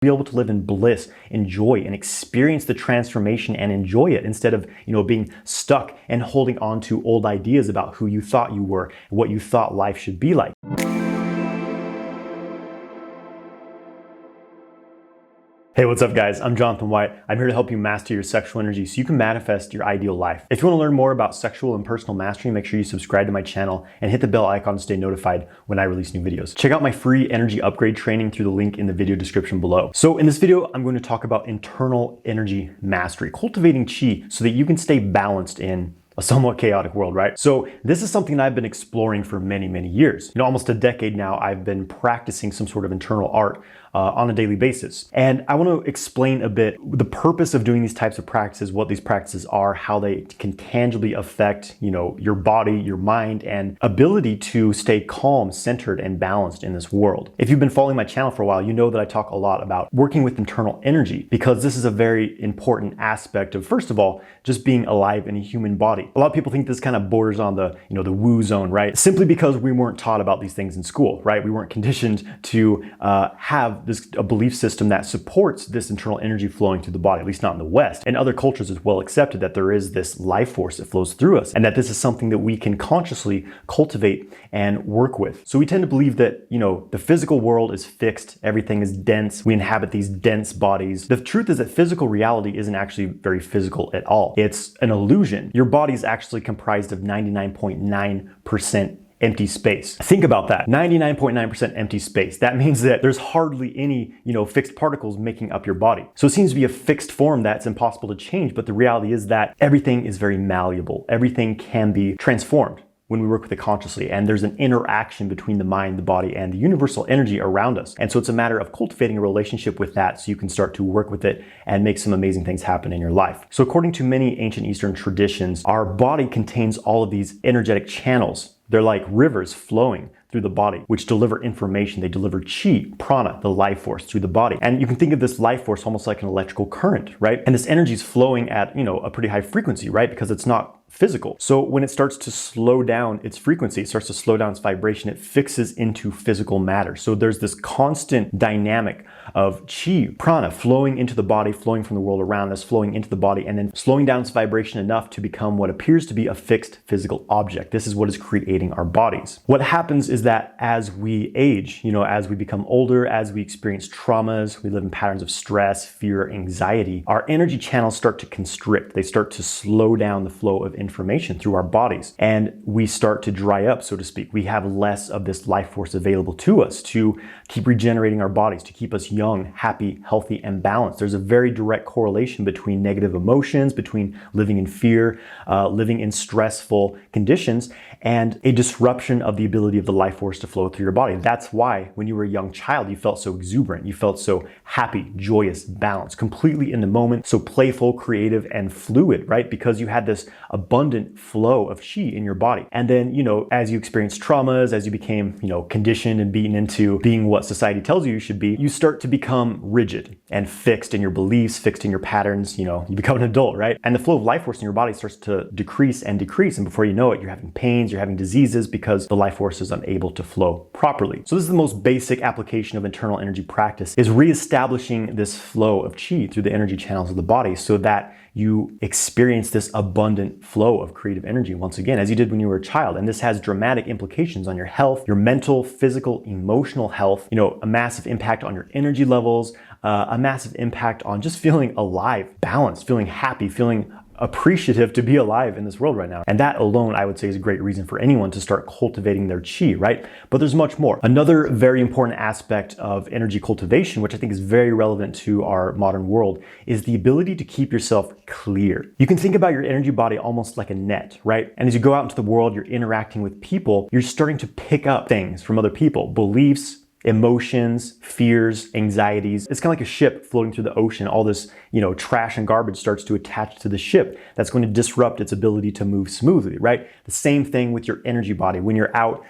Be able to live in bliss, enjoy, and experience the transformation and enjoy it instead of, being stuck and holding on to old ideas about who you thought you were, what you thought life should be like. Hey, what's up guys? I'm Jonathan White. I'm here to help you master your sexual energy so you can manifest your ideal life. If you want to learn more about sexual and personal mastery, make sure you subscribe to my channel and hit the bell icon to stay notified when I release new videos. Check out my free energy upgrade training through the link in the video description below. So in this video, I'm going to talk about internal energy mastery, cultivating Qi so that you can stay balanced in a somewhat chaotic world, right? So this is something that I've been exploring for many, many years. Almost a decade now, I've been practicing some sort of internal art on a daily basis. And I want to explain a bit the purpose of doing these types of practices, what these practices are, how they can tangibly affect, your body, your mind, and ability to stay calm, centered, and balanced in this world. If you've been following my channel for a while, you know that I talk a lot about working with internal energy because this is a very important aspect of, first of all, just being alive in a human body. A lot of people think this kind of borders on the, the woo zone, right? Simply because we weren't taught about these things in school, right? We weren't conditioned to have a belief system that supports this internal energy flowing through the body, at least not in the West. And other cultures is well accepted that there is this life force that flows through us and that this is something that we can consciously cultivate and work with. So we tend to believe that, the physical world is fixed, everything is dense, we inhabit these dense bodies. The truth is that physical reality isn't actually very physical at all. It's an illusion. Your body is actually comprised of 99.9% empty space. Think about that, 99.9% empty space. That means that there's hardly any, fixed particles making up your body. So it seems to be a fixed form that's impossible to change, but the reality is that everything is very malleable. Everything can be transformed when we work with it consciously. And there's an interaction between the mind, the body, and the universal energy around us. And so it's a matter of cultivating a relationship with that so you can start to work with it and make some amazing things happen in your life. So according to many ancient Eastern traditions, our body contains all of these energetic channels. They're like rivers flowing through the body, which deliver information. They deliver Qi, prana, the life force through the body. And you can think of this life force almost like an electrical current, right? And this energy is flowing at, a pretty high frequency, right? Because it's not physical. So when it starts to slow down its frequency, it starts to slow down its vibration, it fixes into physical matter. So there's this constant dynamic of Qi, prana, flowing into the body, flowing from the world around us, flowing into the body, and then slowing down its vibration enough to become what appears to be a fixed physical object. This is what is creating our bodies. What happens is that as we age, as we become older, as we experience traumas, we live in patterns of stress, fear, anxiety, our energy channels start to constrict. They start to slow down the flow of information through our bodies, and we start to dry up, so to speak. We have less of this life force available to us to keep regenerating our bodies, to keep us young, happy, healthy, and balanced. There's a very direct correlation between negative emotions, between living in fear, living in stressful conditions, and a disruption of the ability of the life force to flow through your body. That's why when you were a young child, you felt so exuberant, you felt so happy, joyous, balanced, completely in the moment, so playful, creative, and fluid, right? Because you had this abundant flow of Qi in your body. And then, as you experienced traumas, as you became, conditioned and beaten into being what society tells you should be, you start to become rigid and fixed in your beliefs, fixed in your patterns, you become an adult, right? And the flow of life force in your body starts to decrease and decrease. And before you know it, you're having pains, you're having diseases because the life force is unable to flow properly. So this is the most basic application of internal energy practice, is reestablishing this flow of Qi through the energy channels of the body so that you experience this abundant flow of creative energy once again, as you did when you were a child. And this has dramatic implications on your health, your mental, physical, emotional health, a massive impact on your energy levels, a massive impact on just feeling alive, balanced, feeling happy, feeling appreciative to be alive in this world right now. And that alone, I would say, is a great reason for anyone to start cultivating their Qi, right? But there's much more. Another very important aspect of energy cultivation, which I think is very relevant to our modern world, is the ability to keep yourself clear. You can think about your energy body almost like a net, right? And as you go out into the world, you're interacting with people, you're starting to pick up things from other people, beliefs, emotions, fears, anxieties. It's kind of like a ship floating through the ocean. All this, trash and garbage starts to attach to the ship. That's going to disrupt its ability to move smoothly, right? The same thing with your energy body. When you're out,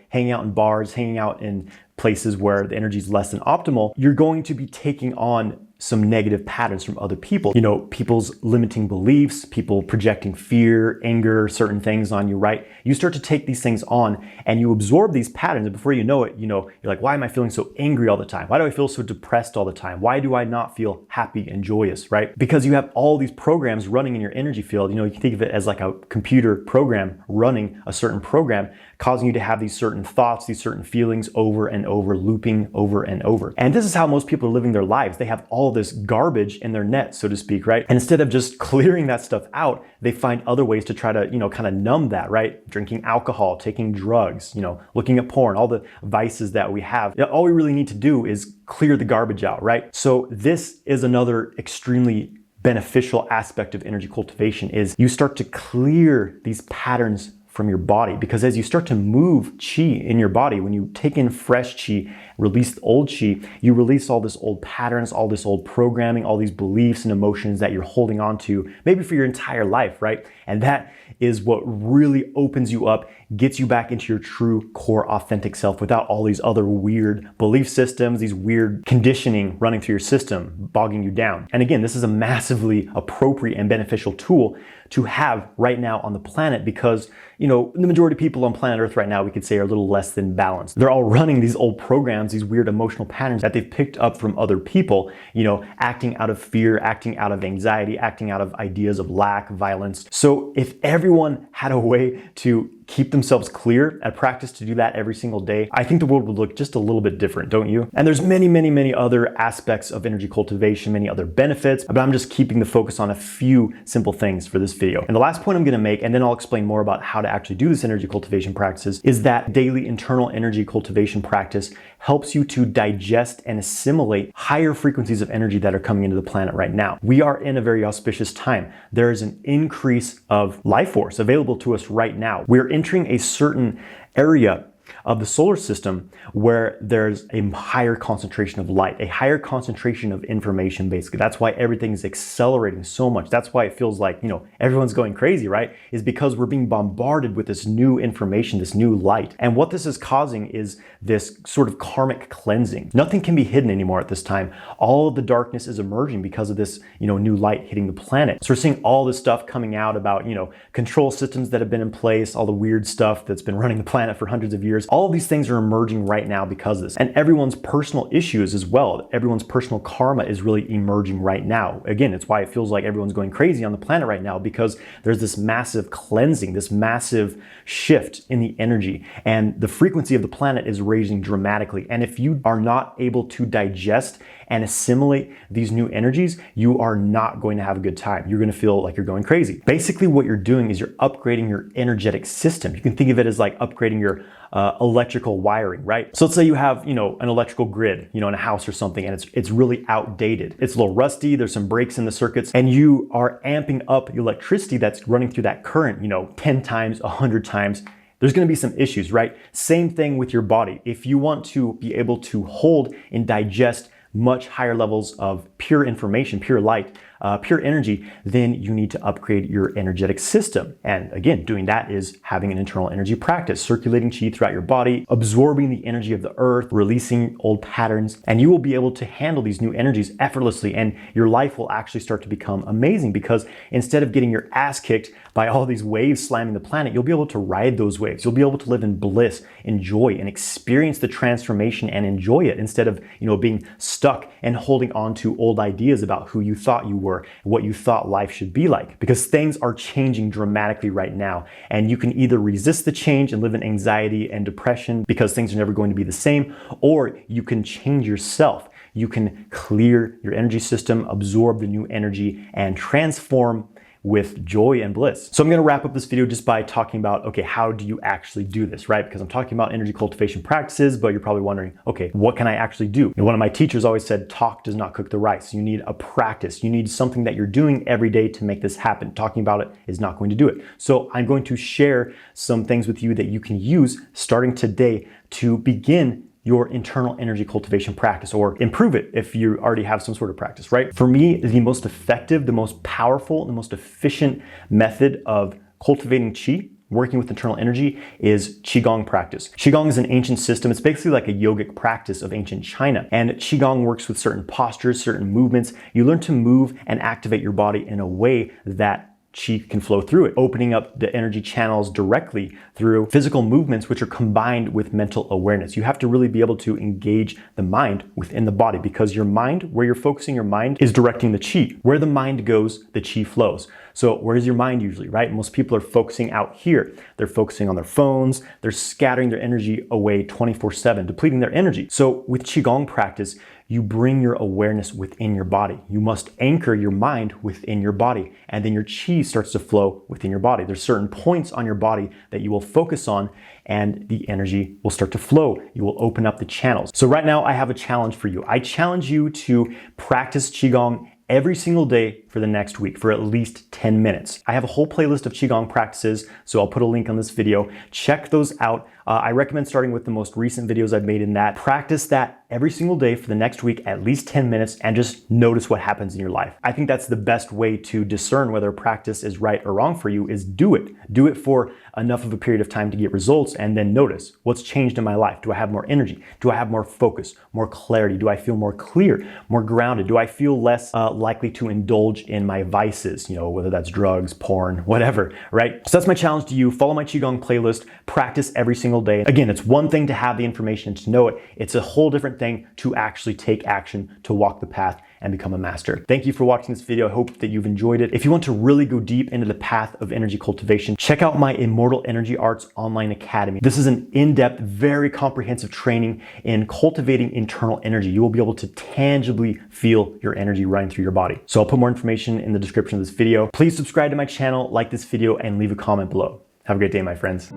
hanging out in bars, hanging out in places where the energy is less than optimal, you're going to be taking on some negative patterns from other people. People's limiting beliefs, people projecting fear, anger, certain things on you, right? You start to take these things on and you absorb these patterns, and before you know it, you're like, why am I feeling so angry all the time? Why do I feel so depressed all the time? Why do I not feel happy and joyous, right? Because you have all these programs running in your energy field. You can think of it as like a computer program running a certain program, causing you to have these certain thoughts, these certain feelings over and over, looping over and over. And this is how most people are living their lives. They have all this garbage in their net, so to speak, right? And instead of just clearing that stuff out, they find other ways to try to, kind of numb that, right? Drinking alcohol, taking drugs, looking at porn, all the vices that we have. All we really need to do is clear the garbage out, right? So this is another extremely beneficial aspect of energy cultivation, is you start to clear these patterns from your body, because as you start to move chi in your body, when you take in fresh chi, release old chi, you release all this old patterns, all this old programming, all these beliefs and emotions that you're holding on to maybe for your entire life, right? And that is what really opens you up, gets you back into your true core authentic self without all these other weird belief systems, these weird conditioning running through your system, bogging you down. And again, this is a massively appropriate and beneficial tool to have right now on the planet, because the majority of people on planet Earth right now, we could say, are a little less than balanced. They're all running these old programs, these weird emotional patterns that they've picked up from other people, acting out of fear, acting out of anxiety, acting out of ideas of lack, violence. So if everyone had a way to keep themselves clear and practice to do that every single day, I think the world would look just a little bit different, don't you? And there's many, many, many other aspects of energy cultivation, many other benefits, but I'm just keeping the focus on a few simple things for this video. And the last point I'm gonna make, and then I'll explain more about how to actually do this energy cultivation practices, is that daily internal energy cultivation practice helps you to digest and assimilate higher frequencies of energy that are coming into the planet right now. We are in a very auspicious time. There is an increase of life force available to us right now. We're entering a certain area of the solar system where there's a higher concentration of light, a higher concentration of information, basically. That's why everything is accelerating so much. That's why it feels like, everyone's going crazy, right? Is because we're being bombarded with this new information, this new light. And what this is causing is this sort of karmic cleansing. Nothing can be hidden anymore at this time. All of the darkness is emerging because of this, new light hitting the planet. So we're seeing all this stuff coming out about, control systems that have been in place, all the weird stuff that's been running the planet for hundreds of years. All of these things are emerging right now because of this. And everyone's personal issues as well. Everyone's personal karma is really emerging right now. Again, it's why it feels like everyone's going crazy on the planet right now, because there's this massive cleansing, this massive shift in the energy. And the frequency of the planet is raising dramatically. And if you are not able to digest and assimilate these new energies, you are not going to have a good time. You're going to feel like you're going crazy. Basically, what you're doing is you're upgrading your energetic system. You can think of it as like upgrading your electrical wiring, right? So let's say you have, an electrical grid, in a house or something, and it's really outdated. It's a little rusty. There's some breaks in the circuits, and you are amping up the electricity that's running through that current, 10 times, 100 times. There's going to be some issues, right? Same thing with your body. If you want to be able to hold and digest much higher levels of pure information, pure light, pure energy, then you need to upgrade your energetic system. And again, doing that is having an internal energy practice, circulating chi throughout your body, absorbing the energy of the earth, releasing old patterns, and you will be able to handle these new energies effortlessly, and your life will actually start to become amazing, because instead of getting your ass kicked by all these waves slamming the planet, you'll be able to ride those waves. You'll be able to live in bliss, enjoy, and experience the transformation and enjoy it, instead of, being stuck and holding on to old ideas about who you thought you were, what you thought life should be like. Because things are changing dramatically right now, and you can either resist the change and live in anxiety and depression because things are never going to be the same, or you can change yourself. You can clear your energy system, absorb the new energy, and transform with joy and bliss. So I'm gonna wrap up this video just by talking about, okay, how do you actually do this, right? Because I'm talking about energy cultivation practices, but you're probably wondering, okay, what can I actually do? And one of my teachers always said, talk does not cook the rice. You need a practice. You need something that you're doing every day to make this happen. Talking about it is not going to do it. So I'm going to share some things with you that you can use starting today to begin your internal energy cultivation practice, or improve it if you already have some sort of practice, right? For me, the most effective, the most powerful, and the most efficient method of cultivating chi working with internal energy is Qigong practice. Qigong is an ancient system. It's basically like a yogic practice of ancient China. And Qigong works with certain postures, certain movements. You learn to move and activate your body in a way that Qi can flow through it, opening up the energy channels directly through physical movements, which are combined with mental awareness. You have to really be able to engage the mind within the body, because your mind, where you're focusing your mind, is directing the Qi. Where the mind goes, the Qi flows. So where's your mind usually, right? Most people are focusing out here. They're focusing on their phones. They're scattering their energy away 24/7, depleting their energy. So with Qigong practice, you bring your awareness within your body. You must anchor your mind within your body, and then your Qi starts to flow within your body. There's certain points on your body that you will focus on, and the energy will start to flow. You will open up the channels. So right now I have a challenge for you. I challenge you to practice Qigong every single day for the next week for at least 10 minutes. I have a whole playlist of Qigong practices, so I'll put a link on this video. Check those out. I recommend starting with the most recent videos I've made in that. Practice that every single day for the next week, at least 10 minutes, and just notice what happens in your life. I think that's the best way to discern whether a practice is right or wrong for you, is do it. Do it for enough of a period of time to get results, and then notice what's changed in my life. Do I have more energy? Do I have more focus, more clarity? Do I feel more clear, more grounded? Do I feel less likely to indulge in my vices, whether that's drugs, porn, whatever, right? So that's my challenge to you. Follow my Qigong playlist, practice every single day. Again, it's one thing to have the information and to know it. It's a whole different thing to actually take action, to walk the path and become a master. Thank you for watching this video. I hope that you've enjoyed it. If you want to really go deep into the path of energy cultivation, check out my Immortal Energy Arts online academy. This is an in-depth, very comprehensive training in cultivating internal energy. You will be able to tangibly feel your energy running through your body. So I'll put more information in the description of this video. Please subscribe to my channel, like this video, and leave a comment below. Have a great day, my friends.